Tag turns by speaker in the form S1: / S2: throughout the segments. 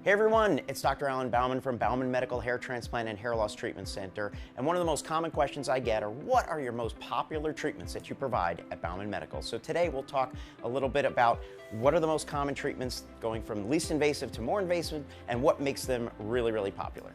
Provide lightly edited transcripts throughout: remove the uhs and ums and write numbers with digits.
S1: Hey everyone, it's Dr. Alan Bowman from Bowman Medical Hair Transplant and Hair Loss Treatment Center. And one of the most common questions I get are, what are your most popular treatments that you provide at Bowman Medical? So today we'll talk a little bit about what are the most common treatments going from least invasive to more invasive and what makes them really, really popular.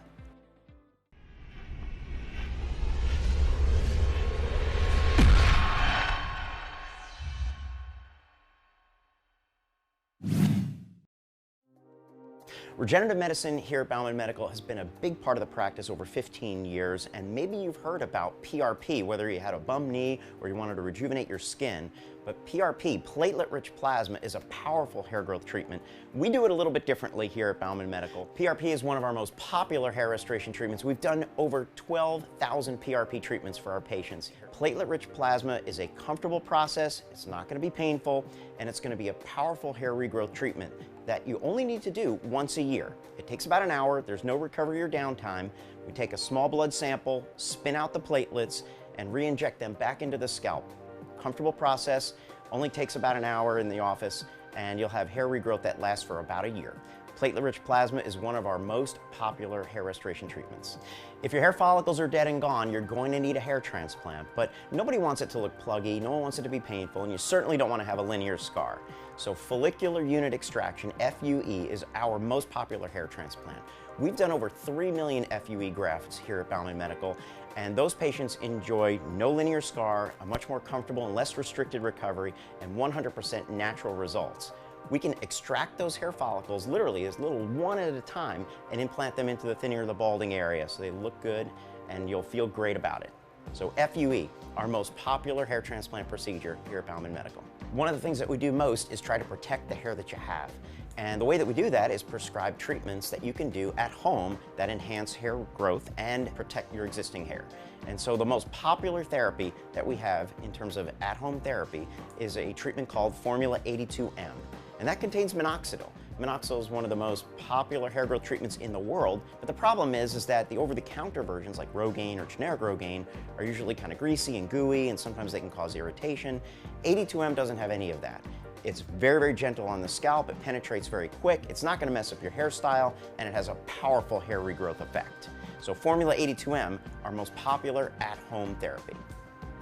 S1: Regenerative medicine here at Bowman Medical has been a big part of the practice over 15 years, and maybe you've heard about PRP, whether you had a bum knee or you wanted to rejuvenate your skin. But PRP, platelet-rich plasma, is a powerful hair growth treatment. We do it a little bit differently here at Bowman Medical. PRP is one of our most popular hair restoration treatments. We've done over 12,000 PRP treatments for our patients. Platelet-rich plasma is a comfortable process, it's not going to be painful, and it's going to be a powerful hair regrowth treatment that you only need to do once a year. It takes about an hour, there's no recovery or downtime. We take a small blood sample, spin out the platelets, and re-inject them back into the scalp. Comfortable process, only takes about an hour in the office, and you'll have hair regrowth that lasts for about a year. Platelet-rich plasma is one of our most popular hair restoration treatments. If your hair follicles are dead and gone, you're going to need a hair transplant, but nobody wants it to look pluggy, no one wants it to be painful, and you certainly don't want to have a linear scar. So follicular unit extraction, FUE, is our most popular hair transplant. We've done over 3 million FUE grafts here at Bowman Medical, and those patients enjoy no linear scar, a much more comfortable and less restricted recovery, and 100% natural results. We can extract those hair follicles literally as little one at a time and implant them into the thinning or the balding area so they look good and you'll feel great about it. So FUE, our most popular hair transplant procedure here at Bowman Medical. One of the things that we do most is try to protect the hair that you have. And the way that we do that is prescribe treatments that you can do at home that enhance hair growth and protect your existing hair. And so the most popular therapy that we have in terms of at-home therapy is a treatment called Formula 82M. And that contains minoxidil. Minoxidil is one of the most popular hair growth treatments in the world, but the problem is that the over-the-counter versions like Rogaine or generic Rogaine are usually kind of greasy and gooey, and sometimes they can cause irritation. 82M doesn't have any of that. It's very, very gentle on the scalp, it penetrates very quick, it's not going to mess up your hairstyle, and it has a powerful hair regrowth effect. So Formula 82M, our most popular at-home therapy.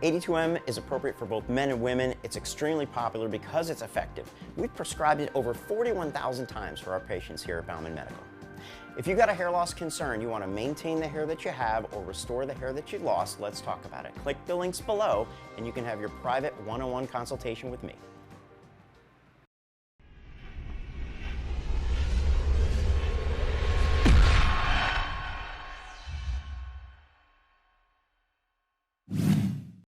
S1: 82M is appropriate for both men and women. It's extremely popular because it's effective. We've prescribed it over 41,000 times for our patients here at Bowman Medical. If you've got a hair loss concern, you want to maintain the hair that you have or restore the hair that you lost, let's talk about it. Click the links below and you can have your private one-on-one consultation with me.